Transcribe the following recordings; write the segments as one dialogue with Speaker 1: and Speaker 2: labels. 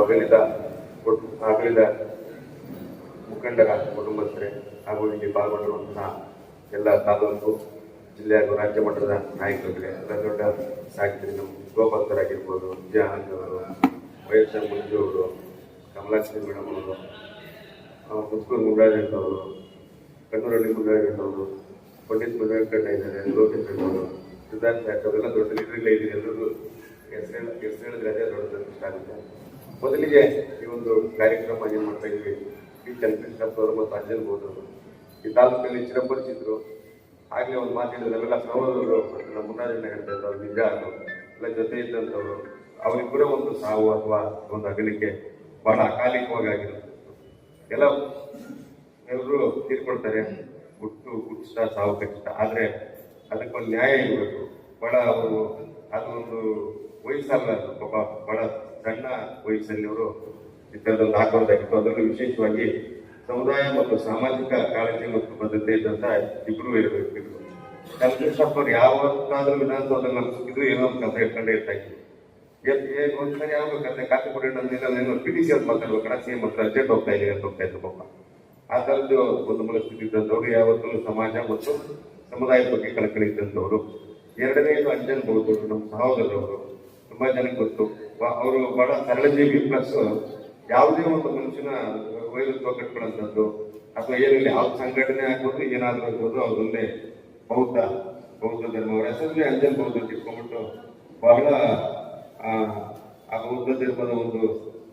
Speaker 1: ಅಗಲಿದ ಮುಖಂಡರ ಕುಟುಂಬಸ್ಥರೇ ಹಾಗೂ ಇಲ್ಲಿ ಪಾಲ್ಗೊಂಡಿರುವಂತಹ ಎಲ್ಲ ತಾಲೂಕು ಜಿಲ್ಲೆ ಹಾಗೂ ರಾಜ್ಯ ಮಟ್ಟದ ನಾಯಕರಿಗೆ ದೊಡ್ಡ ಸಾಹಿತ್ಯ ನಮ್ಮ ಗೋಪಾಲ್ಕರಾಗಿರ್ಬೋದು, ಜೆ ಆನಂದ್ ಅವರು, ವೈಎಸ್ ಎಂ ಮಂಜು ಅವರು, ಕಮಲಾಕ್ಷಿ ಮೇಡಮ್ ಅವರು, ಮುಸ್ಕೂರು ಮುಂಡಾಜೆಂಟವರು, ಕಣ್ಣೂರಲ್ಲಿ ಮುಂಡಾಜೆಂಟವರು, ಪಂಡಿತ್ ಮುಜಾಕಣ್ಣ ಇದ್ದಾರೆ, ಲೋಕೇಶ್ ಅವರು, ಸಿದ್ಧಾರ್ಥ ಯಾಕೆ ಅವರೆಲ್ಲ ದೊಡ್ಡ ಲೀಡರ್ಗಳೇ ಇದ್ದೀರಿ. ಎಲ್ಲರಿಗೂ ಹೆಸರು ಹೇಳಿದ್ರೆ ಅದೇ ದೊಡ್ಡ ಇಷ್ಟ ಆಗುತ್ತೆ. ಮೊದಲಿಗೆ ಈ ಒಂದು ಕಾರ್ಯಕ್ರಮ ಏನು ಮಾಡ್ತಾ ಇದ್ವಿ, ಪಿ ಚನ್ನಕೃಷ್ಣಪ್ಪ ಅವರು ಮತ್ತು ಅಂಜನ್ ಬೋಧವರು ಈ ತಾಲೂಕಲ್ಲಿ ಚಿರಪರಿಚಿತರು. ಆಗಲೇ ಒಂದು ಮಾತಾಡಿದ್ರೆ ನಾವೆಲ್ಲ ಸಹೋದರರು ಮತ್ತು ನಮ್ಮ ಮುನ್ನಾಜನ್ನ ಹೇಳ್ತಾ ಇದ್ರು, ಅವ್ರು ನಿಜ ಎಲ್ಲ ಜೊತೆ ಇದ್ದಂಥವ್ರು. ಅವ್ರಿಗೆ ಕೂಡ ಒಂದು ಸಾವು ಅಥವಾ ಒಂದು ಅಗಲಿಕೆ ಬಹಳ ಅಕಾಲಿಕವಾಗಿ ಆಗಿರುತ್ತೆ. ಎಲ್ಲರೂ ತೀರ್ಕೊಳ್ತಾರೆ, ಹುಟ್ಟಿಷ್ಟ ಸಾವು ಖಚಿತ, ಆದರೆ ಅದಕ್ಕೊಂದು ನ್ಯಾಯ ಇರಬೇಕು. ಅದೊಂದು ವಯಸ್ಸಲ್ಲ, ಪಾಪ ಬಹಳ ಸಣ್ಣ ವಯಸ್ಸಲ್ಲಿ ಅವರು ಈ ಥರದೊಂದು ಹಾಕೋದಾಗಿತ್ತು. ಅದರಲ್ಲೂ ವಿಶೇಷವಾಗಿ ಸಮುದಾಯ ಮತ್ತು ಸಾಮಾಜಿಕ ಕಾಳಜಿ ಮತ್ತು ಬದ್ಧತೆ ಇದ್ದಂತ ಇಬ್ರು ಇರಬೇಕಿದ್ರು. ಚನ್ನಕೃಷ್ಣಪ್ಪ ಅವ್ರು ಯಾವತ್ತಾದ್ರೂ ವಿಧಾನಸೌಧದಲ್ಲಿ ನಮ್ಸಿದ್ರು ಏನೋ ಒಂದು ಕಥೆ ಇಟ್ಕೊಂಡೇ ಇರ್ತಾ ಇದ್ರು. ಒಂದ್ಸರಿ ಯಾವಾಗ ಕಥೆ ಕಾಫಿ ಕೊಡಿ ನನ್ನ PDC ಅವ್ರು ಮಾತಾಡ್ಬೇಕಲ್ಲ, CM ಹತ್ರ ಅರ್ಜೆಂಟ್ ಹೋಗ್ತಾ ಇದ್ದೀನಿ ಅಂತ ಹೋಗ್ತಾ ಇದ್ರು. ಪಾಪ ಆ ಥರದ್ದು ಒಂದು ಮನಸ್ಥಿತಿ ಇದ್ದಂಥವ್ರು, ಯಾವತ್ತೂ ಸಮಾಜ ಮತ್ತು ಸಮುದಾಯದ ಬಗ್ಗೆ ಕಳಕಳಿ ಇದ್ದಂಥವ್ರು. ಎರಡನೇದು ಅಂಜನ್ ಬಹುದೂರು, ನಮ್ಮ ಸಹೋದರರವರು, ತುಂಬಾ ಜನಕ್ಕೆ ಗೊತ್ತು. ಅವರು ಬಹಳ ಸರಳ ಜೀವಿ, ಪ್ಲಸ್ ಯಾವುದೇ ಒಂದು ಮನುಷ್ಯನ ವೈರತ್ವ ಕಟ್ಕೊಳ್ಳುವಂಥದ್ದು ಅಥವಾ ಏನಿಲ್ಲ ಯಾವ ಸಂಘಟನೆ ಆಗ್ಬೋದು, ಏನಾದರೂ ಆಗ್ಬೋದು, ಅವ್ರೊಂದೇ ಬೌದ್ಧ ಧರ್ಮ. ಅವರ ಹೆಸರಲ್ಲಿ ಅಂಜನ್ ಬೌದ್ಧ ಇಟ್ಕೊಂಡ್ಬಿಟ್ಟು ಬಹಳ ಆ ಬೌದ್ಧ ಧರ್ಮದ ಒಂದು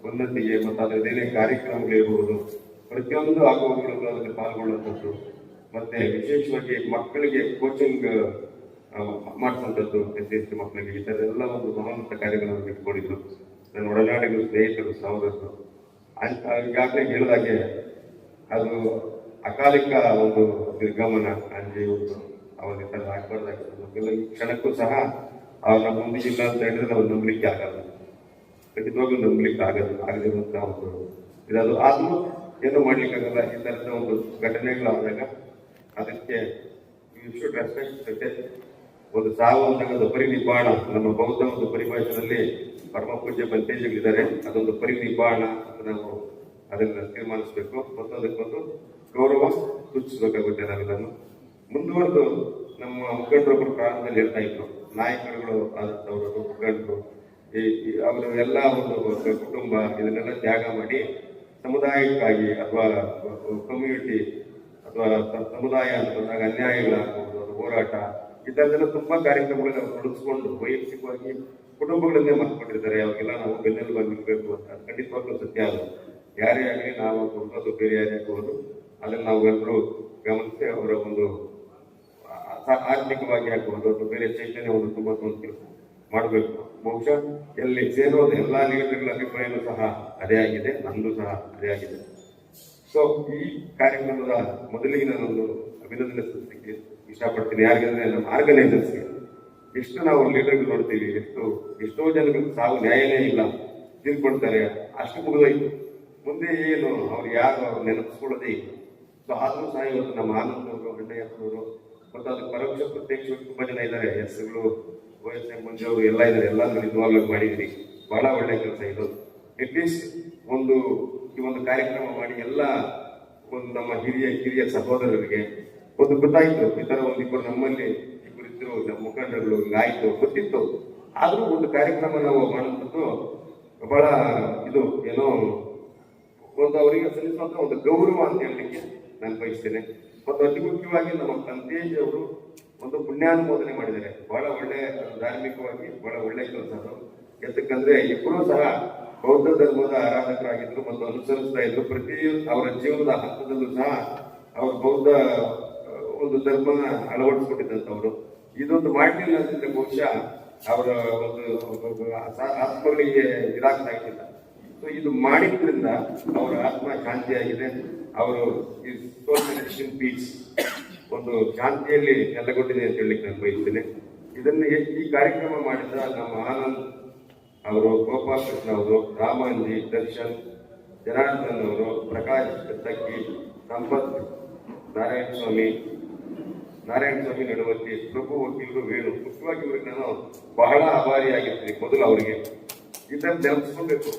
Speaker 1: ಉನ್ನತಿಗೆ ಮತ್ತು ಅದರದ್ದೇನೇ ಕಾರ್ಯಕ್ರಮಗಳಿರ್ಬೋದು, ಪ್ರತಿಯೊಂದು ಆಗುವಗಳನ್ನು ಅದಕ್ಕೆ ಪಾಲ್ಗೊಳ್ಳುವಂಥದ್ದು. ಮತ್ತೆ ವಿಶೇಷವಾಗಿ ಮಕ್ಕಳಿಗೆ ಕೋಚಿಂಗ್ ಮಾಡಿಸುವಂಥದ್ದು, SC ಮಕ್ಕಳಿಗೆ ಈ ಥರ ಎಲ್ಲ ಒಂದು ಮಹೋನ್ನತ ಕಾರ್ಯಗಳನ್ನು ಇಟ್ಕೊಂಡಿದ್ರು. ನನ್ನ ಒಡನಾಡಿಗಳು, ಸ್ನೇಹಿತರು, ಸಹೋದರರು. ಈಗಾಗಲೇ ಹೇಳಿದಾಗೆ ಅದು ಅಕಾಲಿಕ ಒಂದು ನಿರ್ಗಮನ. ಅಂಜಿ ಒಂದು ಅವಾಗ ಥರ ಆಗ್ಬಾರ್ದಾಗಿತ್ತು. ಕೆಲವು ಕ್ಷಣಕ್ಕೂ ಸಹ ಅವ್ರನ್ನ ಮುಂದಿಗೆ ಇಲ್ಲ ಅಂತ ಹೇಳಿದ್ರೆ ನಾವು ನಂಬಲಿಕ್ಕೆ ಆಗಲ್ಲ, ಖಂಡಿತವಾಗ್ಲೂ ನಂಬಲಿಕ್ಕೆ ಆಗದಿರುವಂತಹ ಒಂದು ಇದದು. ಆದ್ರೂ ಏನು ಮಾಡ್ಲಿಕ್ಕಾಗಲ್ಲ. ಈ ಥರದ ಒಂದು ಘಟನೆಗಳಾದಾಗ ಅದಕ್ಕೆ ಶುಡ್ ರೆಸ್ಪೆಕ್ಟ್. ಒಂದು ಸಾವು ಅಂದಾಗ ಅದು ಪರಿನಿಬ್ಬಾಣ. ನಮ್ಮ ಬೌದ್ಧ ಒಂದು ಪರಿಭಾಷೆಯಲ್ಲಿ ಪರಮ ಪೂಜ್ಯ ಬಂತೇಜಿಗಳಿದ್ದಾರೆ, ಅದೊಂದು ಪರಿನಿಬ್ಬಾಣ ಅಂತ ನಾವು ಅದನ್ನ ತೀರ್ಮಾನಿಸಬೇಕು ಮತ್ತು ಅದಕ್ಕೊಂದು ಗೌರವ ಸೂಚಿಸಬೇಕಾಗುತ್ತೆ. ನಾವೆಲ್ಲನ್ನು ಮುಂದುವರೆದು ನಮ್ಮ ಮುಖಂಡರೊಬ್ಬರು ಪ್ರಾರಂಭದಲ್ಲಿ ಹೇಳ್ತಾ ಇದ್ರು, ನಾಯಕರುಗಳು ಆದಂಥವರು, ಮುಖಂಡರು, ಅವರು ಎಲ್ಲ ಒಂದು ಕುಟುಂಬ ಇದನ್ನೆಲ್ಲ ತ್ಯಾಗ ಮಾಡಿ ಸಮುದಾಯಕ್ಕಾಗಿ ಅಥವಾ ಕಮ್ಯುನಿಟಿ ಅಥವಾ ಸಮುದಾಯ ಅಂತ ಬಂದಾಗ ಅನ್ಯಾಯಗಳಾಗಬಹುದು, ಅದು ಹೋರಾಟ, ಇದನ್ನೆಲ್ಲ ತುಂಬಾ ಕಾರ್ಯಕ್ರಮಗಳನ್ನ ನಾವು ತೊಡಗಿಸ್ಕೊಂಡು ವೈಯಕ್ತಿಕವಾಗಿ ಕುಟುಂಬಗಳನ್ನೇ ಮಾಡ್ಕೊಂಡಿರ್ತಾರೆ. ಅವಾಗೆಲ್ಲ ನಾವು ಬೆನ್ನೆಲುಬಾಗಿ ನಿಲ್ಬೇಕು ಅಂತ. ಖಂಡಿತವಾಗ್ಲೂ ಸತ್ಯ. ಅದು ಯಾರೇ ಆಗಲಿ, ನಾವು ಕೊಡೋದು ಬೇರೆ ಯಾರೇ ಆಗಬಹುದು, ಅದನ್ನು ನಾವು ಎಲ್ಲರೂ ಗಮನಿಸಿ ಅವರ ಒಂದು ಆರ್ಥಿಕವಾಗಿ ಆಗಬಹುದು ಅಥವಾ ಬೇರೆ ಚೈತನ್ಯವನ್ನು ತುಂಬ ಕೆಲಸ ಮಾಡಬೇಕು. ಬಹುಶಃ ಎಲ್ಲಿ ಸೇರೋದು ಎಲ್ಲ ಲೀಡರ್ಗಳ ಅಭಿಪ್ರಾಯನೂ ಸಹ ಅದೇ ಆಗಿದೆ, ನಂದು ಸಹ ಅದೇ ಆಗಿದೆ. ಸೊ ಈ ಕಾರ್ಯಕ್ರಮದ ಮೊದಲಿಗೆ ನಾನೊಂದು ಅಭಿನಂದನೆ ಸಲ್ಲಿಸಲಿಕ್ಕೆ ಇಷ್ಟಪಡ್ತೀನಿ. ಯಾರಿಗಂದ್ರೆ ನಮ್ಮ ಆರ್ಗನೈಸರ್ಸ್ಗೆ. ಎಷ್ಟು ನಾವು ಲೀಡರ್ಗಳು ನೋಡ್ತೀವಿ, ಎಷ್ಟೋ ಜನಗಳು ಸಾವು ನ್ಯಾಯನೇ ಇಲ್ಲ, ತಿಳ್ಕೊಳ್ತಾರೆ, ಅಷ್ಟು ಮುಗಿದೋಯ್ತು. ಮುಂದೆ ಏನು ಅವ್ರು ಯಾರು ಅವ್ರು ನೆನಪಿಸ್ಕೊಳ್ಳೋದೇ ಇಲ್ಲ. ಸೊ ಆದ್ರೂ ಸಹ ಇವತ್ತು ನಮ್ಮ ಆನಂದವರು, ಗಂಡಯ್ಯನವರು ಮತ್ತು ಅದಕ್ಕೆ ಪರೋಕ್ಷ ಪ್ರತ್ಯಕ್ಷವಾಗಿ ತುಂಬಾ ಜನ ಇದ್ದಾರೆ. ಹೆಸರುಗಳು ವೈಎಸ್ ಎಂ ಮಂಜು ಅವರು ಎಲ್ಲ ಇದ್ದಾರೆ. ಎಲ್ಲ ಇನ್ವಾಲ್ವ್ ಮಾಡಿದ್ರಿ, ಬಹಳ ಒಳ್ಳೆ ಕೆಲಸ ಇದು. ಅಟ್ಲೀಸ್ಟ್ ಈ ಒಂದು ಕಾರ್ಯಕ್ರಮ ಮಾಡಿ ಎಲ್ಲ ಒಂದು ನಮ್ಮ ಹಿರಿಯ ಸಹೋದರರಿಗೆ ಒಂದು ಗೊತ್ತಾಯ್ತು, ಈ ತರ ಇಬ್ಬರು ನಮ್ಮಲ್ಲಿ ಇಬ್ಬರಿದ್ರು ನಮ್ಮ ಮುಖಂಡರುಗಳು ಆಯ್ತು, ಗೊತ್ತಿತ್ತು. ಆದ್ರೂ ಒಂದು ಕಾರ್ಯಕ್ರಮ ನಾವು ಮಾಡುವಂಥದ್ದು ಬಹಳ ಇದು ಏನೋ ಒಂದು ಅವರಿಗೆ ಸಲ್ಲಿಸುವಂತ ಒಂದು ಗೌರವ ಅಂತ ಹೇಳಲಿಕ್ಕೆ ನಾನು ಬಯಸ್ತೇನೆ. ಮತ್ತು ಅತಿ ಮುಖ್ಯವಾಗಿ ನಮ್ಮ ತಂತೇಜ್ ಅವರು ಒಂದು ಪುಣ್ಯಾನುಮೋದನೆ ಮಾಡಿದ್ದಾರೆ. ಬಹಳ ಒಳ್ಳೆ ಧಾರ್ಮಿಕವಾಗಿ ಬಹಳ ಒಳ್ಳೆ ಕೆಲಸ ಅದು. ಯಾಕಂದ್ರೆ ಇಬ್ಬರೂ ಸಹ ಬೌದ್ಧ ಧರ್ಮದ ಆರಾಧಕರಾಗಿದ್ರು ಮತ್ತು ಅನುಸರಿಸ್ತಾ ಇದ್ರು. ಅವರ ಜೀವನದ ಹಂತದಲ್ಲೂ ಸಹ ಅವರು ಬೌದ್ಧ ಒಂದು ಧರ್ಮನ ಅಳವಡಿಸ್ಕೊಂಡಿದ್ದಂಥವ್ರು. ಇದೊಂದು ಮಾಡಲಿಲ್ಲ ಅಂತಂದ್ರೆ ಬಹುಶಃ ಅವರ ಒಂದು ಆತ್ಮಗಳಿಗೆ ಇದಾಗ್ತಾ ಇದ್ದಿಲ್ಲ. ಸೊ ಇದು ಮಾಡಿದ್ರಿಂದ ಅವರ ಆತ್ಮ ಶಾಂತಿಯಾಗಿದೆ. ಅವರು ಪೀಸ್ ಒಂದು ಶಾಂತಿಯಲ್ಲಿ ನೆಲೆಗೊಂಡಿದೆ ಅಂತ ಹೇಳಲಿಕ್ಕೆ ನಾನು ಬಯಸ್ತೇನೆ. ಈ ಕಾರ್ಯಕ್ರಮ ಮಾಡಿದ ನಮ್ಮ ಆನಂದ್ ಅವರು, ಗೋಪಾಲ್ ಕೃಷ್ಣ ಅವರು, ರಾಮಾಂಜಿ, ದರ್ಶನ್, ಜನಾರ್ದನ್ ಅವರು, ಪ್ರಕಾಶ್ ಕತ್ತಕ್ಕಿ, ಸಂಪತ್, ನಾರಾಯಣ ಸ್ವಾಮಿ ನಡುವಲ್ಲಿ, ಪ್ರಭು ವಕೀಲರು, ವೇಣು, ಮುಖ್ಯವಾಗಿ ಇವರಿಗೆ ನಾನು ಬಹಳ ಆಭಾರಿಯಾಗಿರ್ತೀನಿ. ಮೊದಲು ಅವರಿಗೆ ಇದನ್ನು ನೆನಪಿಸ್ಕೋಬೇಕು.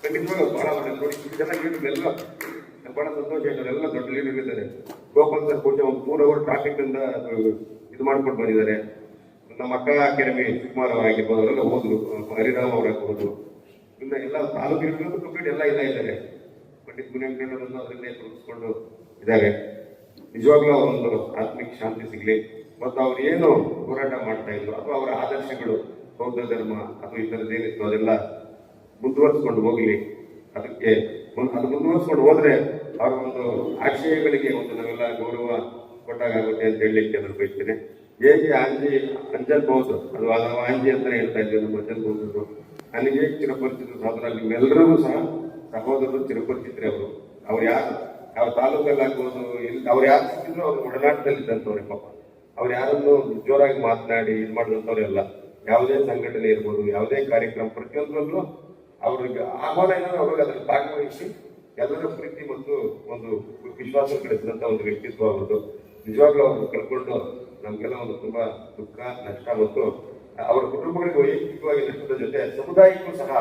Speaker 1: ಖಂಡಿತವಾಗ ಬಹಳ ಒಳ್ಳೆ ನೋಡಿ ಜನ ಲೀಡರ್ಗಳೆಲ್ಲ ಬಹಳ ಸಂತೋಷ ಅವರೆಲ್ಲ ದೊಡ್ಡ ಲೀಡರ್ ಇದ್ದಾರೆ. ಗೋಪಾಲ್ ಸರ್ ಬಹುಶಃ ಒಂದು 3 ಅವರ್ ಟ್ರಾಫಿಕ್ ಇಂದ ಇದು ಮಾಡ್ಕೊಂಡು ಬಂದಿದ್ದಾರೆ. ನಮ್ಮ ಅಕ್ಕ ಅಕಾಡೆಮಿ ಶಿವಕುಮಾರ್ ಅವರಾಗಿರ್ಬೋದು, ಅವರೆಲ್ಲ ಹೋದ್ರು, ಹರಿರಾಮ್ ಅವರಾಗಿರ್ಬೋದು, ಇನ್ನು ಎಲ್ಲ ತಾಲೂಕಿನ ಕಂಪ್ಲೀಟ್ ಎಲ್ಲ ಇದ್ದಾರೆ. ಪಂಡಿತ್ ಮುನಿಯಣ್ಣರನ್ನು ಅದನ್ನೇ ತೊಡಗಿಸ್ಕೊಂಡು ಇದ್ದಾರೆ. ನಿಜವಾಗ್ಲೂ ಅವರೊಂದು ಆತ್ಮಿಕ ಶಾಂತಿ ಸಿಗ್ಲಿ, ಮತ್ತು ಅವ್ರು ಏನು ಹೋರಾಟ ಮಾಡ್ತಾ ಇದ್ರು ಅಥವಾ ಅವರ ಆದರ್ಶಗಳು ಬೌದ್ಧ ಧರ್ಮ ಅಥವಾ ಇತರದ್ದೇನಿತ್ತು ಅದೆಲ್ಲ ಮುಂದುವರಿಸ್ಕೊಂಡು ಹೋಗ್ಲಿ. ಅದಕ್ಕೆ ಅದು ಮುಂದುವರಿಸ್ಕೊಂಡು ಹೋದ್ರೆ ಅವರ ಒಂದು ಆಶಯಗಳಿಗೆ ಒಂದು ನಾವೆಲ್ಲ ಗೌರವ ಕೊಟ್ಟಾಗುತ್ತೆ ಅಂತ ಹೇಳಲಿಕ್ಕೆ ನಾನು ಬಯಸ್ತೇನೆ. ಹೇಗೆ ಅಂಜಲ್ಬಹುದು, ಅದು ಆಂಜಿ ಅಂತಾನೆ ಹೇಳ್ತಾ ಇದ್ದೇವೆ ನಮ್ಮ ಅಂಜಲ್ಬಹುದು. ನನಗೆ ಚಿರಪರಿಚಿತ ಸಹೋದರ, ನಿಮ್ಮೆಲ್ಲರಿಗೂ ಸಹ ಸಹೋದರರು ಚಿರಪರಿಚಿತರೆ. ಅವ್ರು ಯಾರು ಯಾವ ತಾಲೂಕಲ್ಲಿ ಆಗ್ಬೋದು, ಅವ್ರು ಯಾರು ಸಿಕ್ಕಿದ್ರು ಅವ್ರ ಒಡನಾಟದಲ್ಲಿ ಇದ್ದಂಥವ್ರೆ ಪಾಪ. ಅವ್ರು ಯಾರನ್ನು ಜೋರಾಗಿ ಮಾತನಾಡಿ ಇದು ಮಾಡಿದಂಥವ್ರೆಲ್ಲ. ಯಾವುದೇ ಸಂಘಟನೆ ಇರ್ಬೋದು, ಯಾವುದೇ ಕಾರ್ಯಕ್ರಮ, ಪ್ರತಿಯೊಂದರಲ್ಲೂ ಅವ್ರಿಗೆ ಆಹ್ವಾನ ಏನಾದ್ರು ಅವ್ರಿಗೆ ಅದನ್ನು ಭಾಗವಹಿಸಿ ಎಲ್ಲರ ಪ್ರೀತಿ ಮತ್ತು ಒಂದು ವಿಶ್ವಾಸ ಗಳಿಸಿದಂಥ ಒಂದು ವ್ಯಕ್ತಿತ್ವ ಅವ್ರದ್ದು. ನಿಜವಾಗ್ಲೂ ಅವ್ರನ್ನ ಕಳ್ಕೊಂಡು ನಮ್ಗೆಲ್ಲ ಒಂದು ತುಂಬಾ ದುಃಖ, ನಷ್ಟ ಮತ್ತು ಅವರ ಕುಟುಂಬಗಳಿಗೆ ವೈಯಕ್ತಿಕವಾಗಿ ನಷ್ಟದ ಜೊತೆ ಸಮುದಾಯಕ್ಕೂ ಸಹ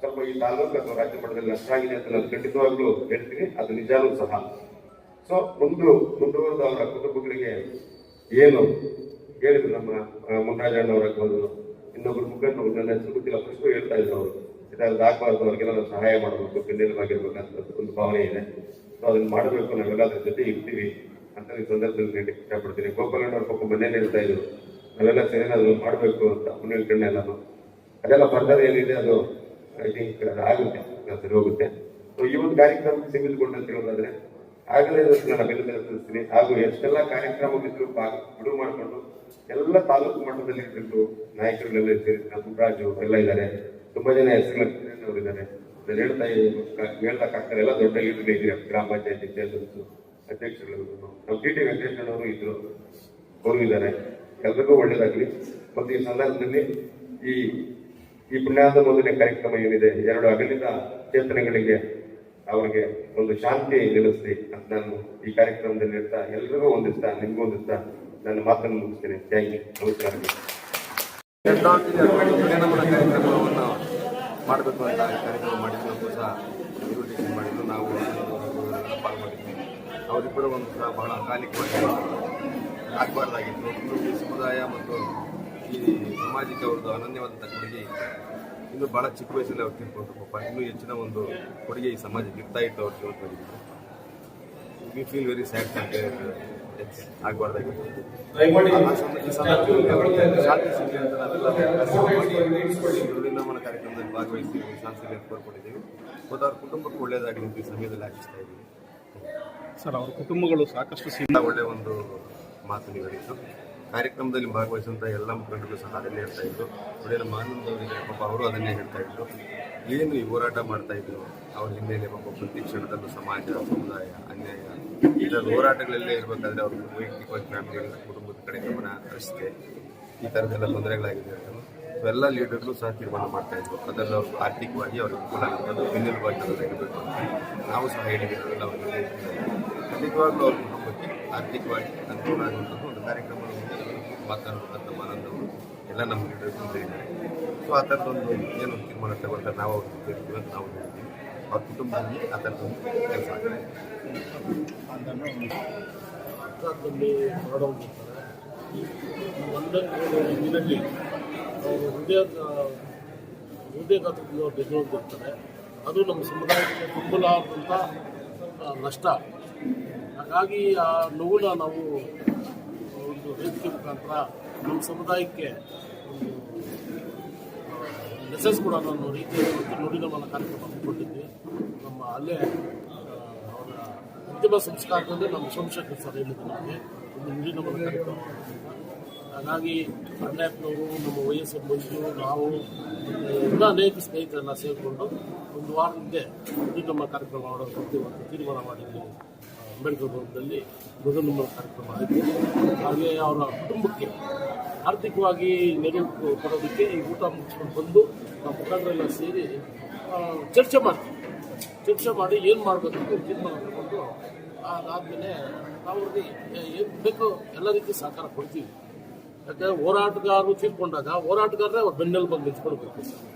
Speaker 1: ಸ್ವಲ್ಪ ಈ ತಾಲೂಕು ಅಥವಾ ರಾಜ್ಯ ಮಟ್ಟದಲ್ಲಿ ನಷ್ಟ ಆಗಿದೆ ಅಂತ ನಾನು ಖಂಡಿತವಾಗ್ಲೂ ಹೇಳ್ತೀನಿ. ಅದು ನಿಜಾನೂ ಸಹ. ಸೊ ಮುಂದುವರೆದ ಅವರ ಕುಟುಂಬಗಳಿಗೆ ಏನು ಹೇಳಿದ್ರು ನಮ್ಮ ಮುನ್ನರಾಜಣ್ಣವರಾಗ್ಬೋದು, ಇನ್ನೊಬ್ಬರು ಮುಖಂಡರು ನನ್ನ ಹೆಸರು ಗೊತ್ತಿಲ್ಲ, ಫಸ್ಟ್ ಹೇಳ್ತಾ ಇದ್ರು ಅವರು ಇದಾಗದು ಆಗ್ಬಾರ್ದು, ಅವ್ರಿಗೆಲ್ಲ ನಾವು ಸಹಾಯ ಮಾಡಬೇಕು, ಬೆನ್ನೆಲುಬಾಗಿರ್ಬೇಕಂತ ಒಂದು ಭಾವನೆ ಇದೆ. ಸೊ ಅದನ್ನ ಮಾಡಬೇಕು, ನಾವೆಲ್ಲ ಅದ್ರ ಜೊತೆ ಇರ್ತೀವಿ ಅಂತ ಈ ಸಂದರ್ಭದಲ್ಲಿ ಹೇಳಲಿಕ್ಕೆ ಇಷ್ಟಪಡ್ತೀನಿ. ಗೋಪಾಲಣ್ಣವ್ರ ಪಾಪ ಮನೇಲಿ ಹೇಳ್ತಾ ಇದ್ರು, ನಾವೆಲ್ಲ ಸೇರಿ ಅದನ್ನು ಮಾಡಬೇಕು ಅಂತ ಮುನ್ನೆಲ್ಕಂಡ ಎಲ್ಲಾನು. ಅದೆಲ್ಲ ಫರ್ದರ್ ಏನಿದೆ ಅದು ಐ ಥಿಂಕ್ ಆಗುತ್ತೆ, ಸರಿ ಹೋಗುತ್ತೆ. ಸೊ ಈ ಒಂದು ಕಾರ್ಯಕ್ರಮಕ್ಕೆ ಸೀಮಿತಗೊಂಡು ಅಂತ ಹೇಳೋದಾದ್ರೆ ಆಗಲೇ ನಾನು ಅಭಿನಂದನೆ ಸಲ್ಲಿಸ್ತೀನಿ. ಹಾಗೂ ಎಷ್ಟೆಲ್ಲ ಕಾರ್ಯಕ್ರಮಗಳಿದ್ರು ಬಿಡುವು ಮಾಡಿಕೊಂಡು ಎಲ್ಲ ತಾಲೂಕು ಮಟ್ಟದಲ್ಲಿ ಇರಬೇಕು, ನಾಯಕರುಗಳೆಲ್ಲ ಸೇರಿ ಪುಟ್ಟರಾಜು ಎಲ್ಲ ಇದ್ದಾರೆ, ತುಂಬಾ ಜನ ಹೆಸರುಗಳು ಇದ್ದಾರೆ. ಹೇಳ್ತಕ್ಕಾಗ್ತಾರೆ, ಎಲ್ಲ ದೊಡ್ಡ ಲೀಡರ್ಗಳು ಇದ್ದೀರಿ. ಗ್ರಾಮ ಪಂಚಾಯತ್ ಅಧ್ಯಕ್ಷರುಗಳು, ನಮ್ಮ ಟಿ ವೆಂಕಟೇಶ್ವರವರು ಇದ್ರು, ಅವರು ಇದ್ದಾರೆ. ಎಲ್ರಿಗೂ ಒಳ್ಳೇದಾಗ್ಲಿ. ಮತ್ತು ಈ ಸಂದರ್ಭದಲ್ಲಿ ಈ ಪುಣ್ಯಾದ ಮೊದಲನೇ ಕಾರ್ಯಕ್ರಮ ಏನಿದೆ, 2 ಅಗಲಿದ ಚೇತನಗಳಿಗೆ ಅವರಿಗೆ ಒಂದು ಶಾಂತಿ ನೆಲೆಸಲಿ ಅಂತ ನಾನು ಈ ಕಾರ್ಯಕ್ರಮದಲ್ಲಿ ಹೇಳ್ತಾ ಎಲ್ರಿಗೂ ಹೊಂದಿಸ್ತಾ, ನಿಮ್ಗೂ ಹೊಂದಿಸ್ತಾ ನನ್ನ ಮಾತನ್ನು ಮುಗಿಸ್ತೇನೆ. ಥ್ಯಾಂಕ್ ಯು, ನಮಸ್ಕಾರ.
Speaker 2: ಕಾರ್ಯಕ್ರಮವನ್ನು ಮಾಡಬೇಕು ಅಂತ ಕಾರ್ಯಕ್ರಮ ಮಾಡಿದ್ದು ಸಹ ಇನ್ವಿಟೇಷನ್ ಮಾಡಿದ್ದು ನಾವು ಪಾಲ್ಗೊಂಡಿದ್ವಿ. ಅವರಿಬ್ಬರು ಒಂದು ಸಹ ಬಹಳ ಅಕಾಲಿಕವಾಗಿ ಆಗಬಾರ್ದಾಗಿತ್ತು. ಈ ಸಮುದಾಯ ಮತ್ತು ಈ ಸಮಾಜಕ್ಕೆ ಅವ್ರದ್ದು ಅನನ್ಯವಾದಂಥ ಕೊಡುಗೆ ಇನ್ನು ಭಾಳ ಚಿಕ್ಕ ವಯಸ್ಸಲ್ಲಿ ಅವ್ರು ತಿಳ್ಕೊಂಡು ಪಾಪ ಇನ್ನೂ ಹೆಚ್ಚಿನ ಒಂದು ಕೊಡುಗೆ ಈ ಸಮಾಜಕ್ಕೆ ಇರ್ತಾ ಇತ್ತು ಅವ್ರ ಜೀವನದಲ್ಲಿ. ವಿ ಫೀಲ್ ವೆರಿ ಸ್ಯಾಡ್ ಅಂತ ಆಗಬಾರ್ದಾಗಿತ್ತು. ಈ ಸಂದರ್ಭದಲ್ಲಿ ಶಾಂತಿ ಸಿಗಲಿ ಅಂತ ನಾವೆಲ್ಲ ನಮ್ಮ ಕಾರ್ಯಕ್ರಮದಲ್ಲಿ ಭಾಗವಹಿಸಿ ಶಾಂತಿ ಕೋರ್ಕೊಂಡಿದ್ದೀವಿ. ಮತ್ತು ಅವ್ರ ಕುಟುಂಬಕ್ಕೂ ಒಳ್ಳೆಯದಾಗಲಿ ಅಂತ ಈ ಸಮಯದಲ್ಲಿ ಆಶಿಸ್ತಾ ಇದ್ದೀವಿ.
Speaker 3: ಸರ್, ಅವ್ರ ಕುಟುಂಬಗಳು ಸಾಕಷ್ಟು
Speaker 2: ಒಳ್ಳೆಯ ಒಂದು ಮಾತು ನೀವು ಹೇಳಿದ್ದು. ಕಾರ್ಯಕ್ರಮದಲ್ಲಿ ಭಾಗವಹಿಸುವಂಥ ಎಲ್ಲ ಮುಖಂಡರು ಸಹ ಅದನ್ನೇ ಹೇಳ್ತಾ ಇದ್ರು. ಒಳ್ಳೆ ನಮ್ಮ ಆನಂದವರಿಗೆ ಪಾಪ ಅವರು ಅದನ್ನೇ ಹೇಳ್ತಾ ಇದ್ರು. ಏನು ಈ ಹೋರಾಟ ಮಾಡ್ತಾ ಇದ್ರು ಅವ್ರ ಹಿನ್ನೆಲೆ ಪಾಪ ಪ್ರತಿ ಕ್ಷಣದಲ್ಲೂ ಸಮಾಜ, ಸಮುದಾಯ, ಅನ್ಯಾಯ ಈ ಥರದ ಹೋರಾಟಗಳಲ್ಲೇ ಇರಬೇಕಾದ್ರೆ ಅವ್ರ ವೈಯಕ್ತಿಕವಾಗಿ ಫ್ಯಾಮಿಲಿಗಳ ಕುಟುಂಬದ ಕಡೆ ಗಮನ ಹರಿಸಿದೆ. ಈ ಥರದ್ದೆಲ್ಲ ತೊಂದರೆಗಳಾಗಿದೆ ಅಂತ ಎಲ್ಲ ಲೀಡರ್ಗಳು ಸಹ ತೀರ್ಮಾನ ಮಾಡ್ತಾ ಇದ್ರು. ಅದರಲ್ಲಿ ಅವರು ಆರ್ಥಿಕವಾಗಿ ಅವ್ರಿಗೆ ಅನುಕೂಲ ಆಗುತ್ತೆ, ಬೆನ್ನೆಲುಬಾಗಿ ಇರಬೇಕು ಅಂತ ನಾವು ಸಹ ಹೇಳಿದ್ದೀವಿ. ಅವೆಲ್ಲ ಅವ್ರಿಗೆ ಖಂಡಿತವಾಗ್ಲೂ ಅವ್ರ ಕುಟುಂಬಕ್ಕೆ ಆರ್ಥಿಕವಾಗಿ ಅನುಕೂಲ ಆಗುವಂಥದ್ದು ಒಂದು ಕಾರ್ಯಕ್ರಮ ಮಾತನಾಡುವಂಥ ಆನಂದವು ಎಲ್ಲ ನಮ್ಮ ಲೀಡರ್ಗಳು ಹೇಳಿದ್ದಾರೆ. ಸೊ ಆ ಥರದೊಂದು ಏನು ತೀರ್ಮಾನ ತಗೊಂಡ್ರೆ ನಾವು ಅವ್ರ ಜೊತೆ ಇರ್ತೀವಿ ಅಂತ ನಾವು ಹೇಳ್ತೀವಿ. ಅವ್ರ ಕುಟುಂಬದಲ್ಲಿ ಆ ಥರದೊಂದು ಕೆಲಸ ಆಗ್ತದೆ.
Speaker 4: ದಿನದಲ್ಲಿ ಅವರು ಹೃದಯಘಾತದಿಂದ ಬೆದರಿರ್ತಾರೆ. ಅದು ನಮ್ಮ ಸಮುದಾಯಕ್ಕೆ ತುಂಬಲಾದಂಥ ನಷ್ಟ. ಹಾಗಾಗಿ ಆ ನೋವನ್ನ ನಾವು ಒಂದು ವೇದಿಕೆ ಮುಖಾಂತರ ನಮ್ಮ ಸಮುದಾಯಕ್ಕೆ ಒಂದು ಮೆಸೇಜ್ ಕೊಡೋಣ ಅನ್ನೋ ರೀತಿಯಲ್ಲಿ ಒಂದು ನುಡಿನಮನ ಕಾರ್ಯಕ್ರಮ ಹಮ್ಮಿಕೊಂಡಿದ್ವಿ. ನಮ್ಮ ಅಲ್ಲೇ ಅವರ ಅಂತಿಮ ಸಂಸ್ಕಾರದಲ್ಲಿ ನಮ್ಮ ಸೋಮಶೇಖರ್ ಸರ್ ಹೇಳಿದ್ರು ನಮಗೆ ಒಂದು ನುಡಿನಮನ ಕಾರ್ಯಕ್ರಮ. ಹಾಗಾಗಿ ಅಣ್ಣಪ್ಪನವರು, ನಮ್ಮ ವೈಎಸ್ಆರ್ ಮಂಜು, ನಾವು ಇನ್ನೂ ಅನೇಕ ಸ್ನೇಹಿತರೆಲ್ಲ ಸೇರಿಕೊಂಡು ಒಂದು ವಾರ ಹಿಂದೆ ನುಡಿನಮನ ಕಾರ್ಯಕ್ರಮ ಮಾಡೋದು ತೀರ್ಮಾನ ಮಾಡಿದ್ವಿ. ಅಂಬೇಡ್ಕರ್ ಭವನದಲ್ಲಿ ನುಡಿನಮನ ಕಾರ್ಯಕ್ರಮ ಆಯಿತು. ಹಾಗೆ ಅವರ ಕುಟುಂಬಕ್ಕೆ ಆರ್ಥಿಕವಾಗಿ ನೆರವು ಕೊಡೋದಕ್ಕೆ ಈ ಊಟ ಮುಗಿಸ್ಕೊಂಡು ಬಂದು ನಾವು ಮುಖಂಡರೆಲ್ಲ ಸೇರಿ ಚರ್ಚೆ ಮಾಡಿ ಏನು ಮಾಡಬೇಕು ತೀರ್ಮಾನ ತಗೊಂಡು ಅದಾದಮೇಲೆ ನಾವು ಅವ್ರಿಗೆ ಏನು ಬೇಕೋ ಎಲ್ಲ ರೀತಿ ಸಹಕಾರ ಕೊಡ್ತೀವಿ. ಯಾಕಂದರೆ ಹೋರಾಟಗಾರರು ತೀರ್ಕೊಂಡಾಗ ಹೋರಾಟಗಾರರೇ ಅವ್ರು ಬೆನ್ನೆಲುಬಾಗಿ ನಿಂತ್ಕೊಳ್ಬೇಕು.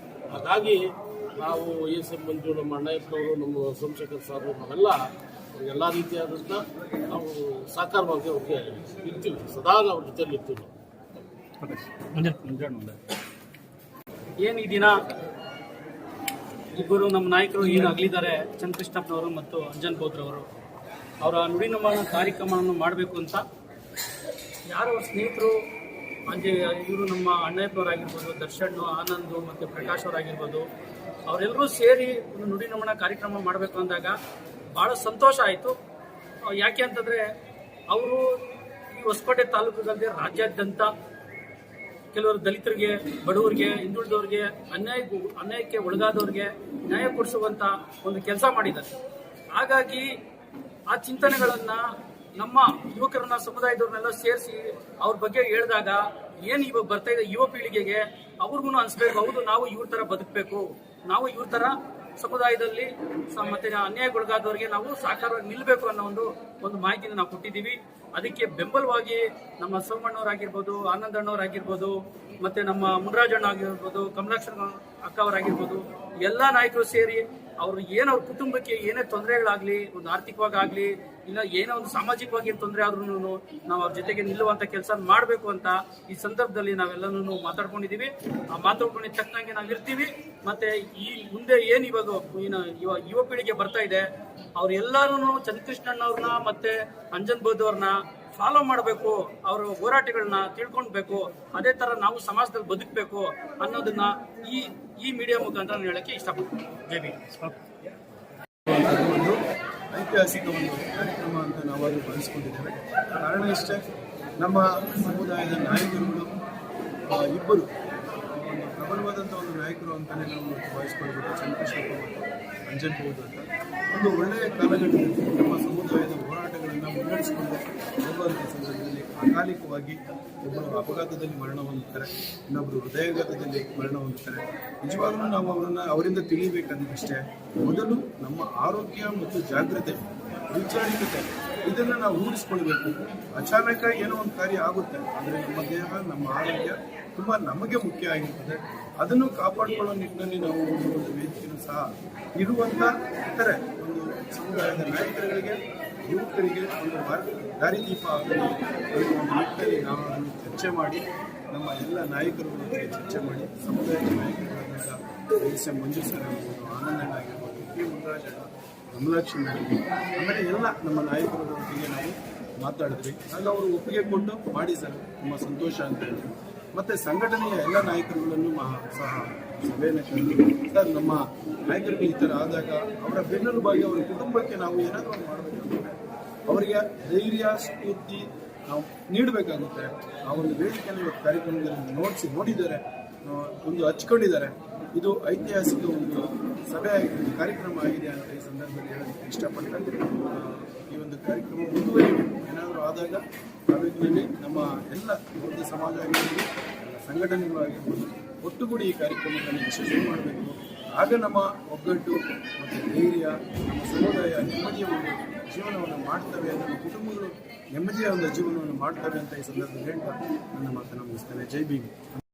Speaker 4: ಹಾಗಾಗಿ ನಾವು ಎಸ್ ಎಂ ಮಂಜು, ನಮ್ಮ ಅಣ್ಣಯ್ಯನವರು, ನಮ್ಮ ಸೋಮಶೇಖರ್ ಸರ್, ನಾವೆಲ್ಲ ಎಲ್ಲ ರೀತಿಯಾದಂಥ ನಾವು ಸಾಕಾರವಾಗಿ ಅವ್ರಿಗೆ ಇರ್ತೀವಿ, ಸದಾ ಅವ್ರ ಜೊತೆಯಲ್ಲಿ ಇರ್ತೀವಿ.
Speaker 5: ಏನು ಈ ದಿನ ಇಬ್ಬರು ನಮ್ಮ ನಾಯಕರು ಏನು ಅಗಲಿದ್ದಾರೆ, ಚನ್ನಕೃಷ್ಣಪ್ಪನವರು ಮತ್ತು ಅಂಜನ್ ಬೋದ್ರವರು, ಅವರ ನುಡಿನಮನ ಕಾರ್ಯಕ್ರಮವನ್ನು ಮಾಡಬೇಕು ಅಂತ ಯಾರು ಅವ್ರ ಸ್ನೇಹಿತರು ಇವರು ನಮ್ಮ ಅಣ್ಣಯ್ಯನವರಾಗಿರ್ಬೋದು, ದರ್ಶನ್, ಆನಂದ್ ಮತ್ತು ಪ್ರಕಾಶ್ ಅವರಾಗಿರ್ಬೋದು, ಅವರೆಲ್ಲರೂ ಸೇರಿ ಒಂದು ನುಡಿನಮನ ಕಾರ್ಯಕ್ರಮ ಮಾಡಬೇಕು ಅಂದಾಗ ಭಾಳ ಸಂತೋಷ ಆಯಿತು. ಯಾಕೆ ಅಂತಂದರೆ ಅವರು ಈ ಹೊಸಕೋಟೆ ತಾಲೂಕುಗಳಲ್ಲಿ ರಾಜ್ಯಾದ್ಯಂತ ಕೆಲವರು ದಲಿತರಿಗೆ, ಬಡವರಿಗೆ, ಹಿಂದುಳಿದವ್ರಿಗೆ, ಅನ್ಯಾಯಕ್ಕೆ ಒಳಗಾದವ್ರಿಗೆ ನ್ಯಾಯ ಕೊಡಿಸುವಂಥ ಒಂದು ಕೆಲಸ ಮಾಡಿದ್ದಾರೆ. ಹಾಗಾಗಿ ಆ ಚಿಂತನೆಗಳನ್ನು ನಮ್ಮ ಯುವಕರನ್ನ, ಸಮುದಾಯದವ್ರನ್ನೆಲ್ಲ ಸೇರಿಸಿ ಅವ್ರ ಬಗ್ಗೆ ಹೇಳಿದಾಗ ಏನು ಇವಾಗ ಬರ್ತಾ ಇದೆ ಯುವ ಪೀಳಿಗೆಗೆ ಅವ್ರಿಗೂ ಅನಿಸ್ಬೇಕು, ಹೌದು ನಾವು ಇವ್ರ ಥರ ಬದುಕಬೇಕು, ನಾವು ಇವ್ರ ಥರ ಸಮುದಾಯದಲ್ಲಿ ಮತ್ತೆ ಅನ್ಯಾಯಗೊಳಗಾದವರಿಗೆ ನಾವು ಸಾಕಾರವಾಗಿ ನಿಲ್ಲಬೇಕು ಅನ್ನೋ ಒಂದು ಮಾಹಿತಿನ ನಾವು ಕೊಟ್ಟಿದ್ದೀವಿ. ಅದಕ್ಕೆ ಬೆಂಬಲವಾಗಿ ನಮ್ಮ ಸೋಮಣ್ಣವರಾಗಿರ್ಬೋದು, ಆನಂದಣ್ಣವರಾಗಿರ್ಬೋದು, ಮತ್ತೆ ನಮ್ಮ ಮುನರಾಜಣ್ಣ ಆಗಿರ್ಬೋದು, ಕಮಲಾಕ್ಷರ ಅಕ್ಕ ಅವರಾಗಿರ್ಬೋದು, ಎಲ್ಲ ನಾಯಕರು ಸೇರಿ ಅವರು ಅವ್ರ ಕುಟುಂಬಕ್ಕೆ ಏನೇ ತೊಂದರೆಗಳಾಗಲಿ, ಒಂದು ಆರ್ಥಿಕವಾಗಿ ಇಲ್ಲ ಏನೋ ಒಂದು ಸಾಮಾಜಿಕವಾಗಿ ತೊಂದರೆ ಆದ್ರೂ ನಾವು ಅವ್ರ ಜೊತೆಗೆ ನಿಲ್ಲುವಂಥ ಕೆಲಸ ಮಾಡಬೇಕು ಅಂತ ಈ ಸಂದರ್ಭದಲ್ಲಿ ನಾವೆಲ್ಲನೂ ಮಾತಾಡ್ಕೊಂಡಿದ್ದೀವಿ. ಆ ಮಾತಾಡ್ಕೊಂಡಿದ್ದ ತಕ್ಕಂಗೆ ನಾವು ಇರ್ತೀವಿ. ಮತ್ತೆ ಈ ಮುಂದೆ ಏನು ಇವಾಗ ಯುವ ಪೀಳಿಗೆ ಬರ್ತಾ ಇದೆ, ಅವ್ರೆಲ್ಲರೂ ಚನ್ನಕೃಷ್ಣಣ್ಣವ್ರನ್ನ ಮತ್ತೆ ಅಂಜನ್ ಬೋದವ್ರನ್ನ ಫಾಲೋ ಮಾಡಬೇಕು, ಅವರ ಹೋರಾಟಗಳನ್ನ ತಿಳ್ಕೊಳ್ಬೇಕು, ಅದೇ ಥರ ನಾವು ಸಮಾಜದಲ್ಲಿ ಬದುಕಬೇಕು ಅನ್ನೋದನ್ನ ಈ ಮೀಡಿಯಾ ಮುಖಾಂತರ ಹೇಳಕ್ಕೆ ಇಷ್ಟಪಡ್ತೀನಿ. ಜೈ ಬಿ.
Speaker 3: ಒಂದು ಐತಿಹಾಸಿಕ ಒಂದು ಕಾರ್ಯಕ್ರಮ ಅಂತ ನಾವಾಗಲೂ ಭಾವಿಸ್ಕೊಂಡಿದ್ದೇವೆ. ಕಾರಣ ಇಷ್ಟೇ, ನಮ್ಮ ಸಮುದಾಯದ ನಾಯಕರುಗಳು ಇಬ್ಬರು ಒಂದು ಪ್ರಬಲವಾದಂಥ ಒಂದು ನಾಯಕರು ಅಂತಲೇ ನಾವು ಭಾವಿಸ್ಕೊಳ್ಬೇಕು. ಚನ್ನಕೃಷ್ಣಪ್ಪ ಮತ್ತು ಅಂಜನ್ ಬೋದ್ ಅಂತ ಒಂದು ಒಳ್ಳೆಯ ಕಾಲಘಟ್ಟದಲ್ಲಿ ನಮ್ಮ ಸಮುದಾಯದ ಹೋರಾಟಗಳನ್ನು ಮುನ್ನಡೆಸಿಕೊಂಡು ಹೋಗುವಂಥ ಸಂದರ್ಭದಲ್ಲಿ ಅಕಾಲಿಕವಾಗಿ ಒಬ್ಬರು ಅಪಘಾತದಲ್ಲಿ ಮರಣ ಹೊಂದುತ್ತಾರೆ, ಇನ್ನೊಬ್ಬರು ಹೃದಯಾಘಾತದಲ್ಲಿ ಮರಣ ಹೊಂದುತ್ತಾರೆ. ನಿಜವಾಗ್ಲೂ ನಾವು ಅವರಿಂದ ತಿಳಿಯಬೇಕಾದಷ್ಟೇ, ಮೊದಲು ನಮ್ಮ ಆರೋಗ್ಯ ಮತ್ತು ಜಾಗ್ರತೆ, ವೈಚಾರಿಕತೆ ಇದನ್ನು ನಾವು ರೂಢಿಸ್ಕೊಳ್ಬೇಕು. ಅಚಾನಕ ಏನೋ ಒಂದು ಕಾರ್ಯ ಆಗುತ್ತೆ, ಆದರೆ ನಮ್ಮ ದೇಹ, ನಮ್ಮ ಆರೋಗ್ಯ ತುಂಬ ನಮಗೆ ಮುಖ್ಯ ಆಗಿರ್ತದೆ. ಅದನ್ನು ಕಾಪಾಡಿಕೊಳ್ಳೋ ನಿಟ್ಟಿನಲ್ಲಿ ನಾವು ಒಂದು ವೇದಿಕೆಯೂ ಸಹ ಇರುವಂಥ ಇತರೆ ಒಂದು ಸಮುದಾಯದ ನಾಯಕರುಗಳಿಗೆ, ಯುವಕರಿಗೆ ಒಂದು ದಾರಿದೀಪ ಆಗಲಿ ಅನ್ನೋ ಒಂದು ನಿಟ್ಟಿನಲ್ಲಿ ನಾವು ಅದನ್ನು ಚರ್ಚೆ ಮಾಡಿ, ನಮ್ಮ ಎಲ್ಲ ನಾಯಕರುಗಳೊಂದಿಗೆ ಚರ್ಚೆ ಮಾಡಿ, ಸಮುದಾಯದ ನಾಯಕರುಗಳಾದ ಎಸ್ ಎಂ ಮಂಜು ಸರ್ ಆಗಿರ್ಬೋದು, ಆನಂದಣ್ಣ ಆಗಿರ್ಬೋದು, ಪಿ ಮುನರಾಜಣ್ಣ, ಕಮಲಾಕ್ಷಿ ಆಗಿರ್ಬೋದು, ಆಮೇಲೆ ಎಲ್ಲ ನಮ್ಮ ನಾಯಕರೊಂದಿಗೆ ನಾವು ಮಾತಾಡಿದ್ವಿ. ಆಗ ಅವರು ಒಪ್ಪಿಗೆ ಕೊಟ್ಟು ಮಾಡಿ ಸರ್ ತುಂಬ ಸಂತೋಷ ಅಂತ ಹೇಳಿದ್ರು. ಮತ್ತು ಸಂಘಟನೆಯ ಎಲ್ಲ ನಾಯಕರುಗಳನ್ನು ಸಹ ಸಭೆಯನ್ನು ಕರೆದು, ಸರ್ ನಮ್ಮ ನಾಯಕರಿಗೆ ಈ ಥರ ಆದಾಗ ಅವರ ಬೆನ್ನೆಲುಬಾಗಿ ಅವರ ಕುಟುಂಬಕ್ಕೆ ನಾವು ಏನಾದರೂ ಒಂದು ಮಾಡಬೇಕಂದ್ರೆ ಅವರಿಗೆ ಧೈರ್ಯ, ಸ್ಫೂರ್ತಿ ನಾವು ನೀಡಬೇಕಾಗುತ್ತೆ. ಆ ಒಂದು ವೇದಿಕೆಯನ್ನು ಇವತ್ತು ಕಾರ್ಯಕ್ರಮದಲ್ಲಿ ನೋಡಿದ್ದಾರೆ, ಒಂದು ಹಚ್ಕೊಂಡಿದ್ದಾರೆ. ಇದು ಐತಿಹಾಸಿಕ ಒಂದು ಸಭೆ ಆಗಿದೆ, ಕಾರ್ಯಕ್ರಮ ಆಗಿದೆ ಅಂತ ಈ ಸಂದರ್ಭದಲ್ಲಿ ಹೇಳೋದಕ್ಕೆ ಇಷ್ಟಪಡ್ತಾರೆ. ಈ ಒಂದು ಕಾರ್ಯಕ್ರಮ ಮುಂದುವರಿಬೇಕು. ಏನಾದರೂ ಆದಾಗ ತಾಲೂಕಿನಲ್ಲಿ ನಮ್ಮ ಎಲ್ಲ ಬೌದ್ಧ ಸಮಾಜ ಆಗಿರ್ಬೋದು, ಸಂಘಟನೆಗಳು ಆಗಿರ್ಬೋದು, ಒಟ್ಟುಗೂಡಿ ಈ ಕಾರ್ಯಕ್ರಮವನ್ನು ಯಶಸ್ವಿ ಮಾಡಬೇಕು. ಆಗ ನಮ್ಮ ಒಗ್ಗಟ್ಟು ಮತ್ತು ಧೈರ್ಯ, ನಮ್ಮ ಸಮುದಾಯ ನೆಮ್ಮದಿಯ ಒಂದು ಜೀವನವನ್ನು ಮಾಡ್ತವೆ, ನಮ್ಮ ಕುಟುಂಬಗಳು ನೆಮ್ಮದಿಯ ಒಂದು ಜೀವನವನ್ನು ಮಾಡ್ತವೆ ಅಂತ ಈ ಸಂದರ್ಭದಲ್ಲಿ ಹೇಳ್ತಾ ನನ್ನ ಮಾತನ್ನು ಮುಗಿಸ್ತೇನೆ. ಜೈ ಭೀಮ್.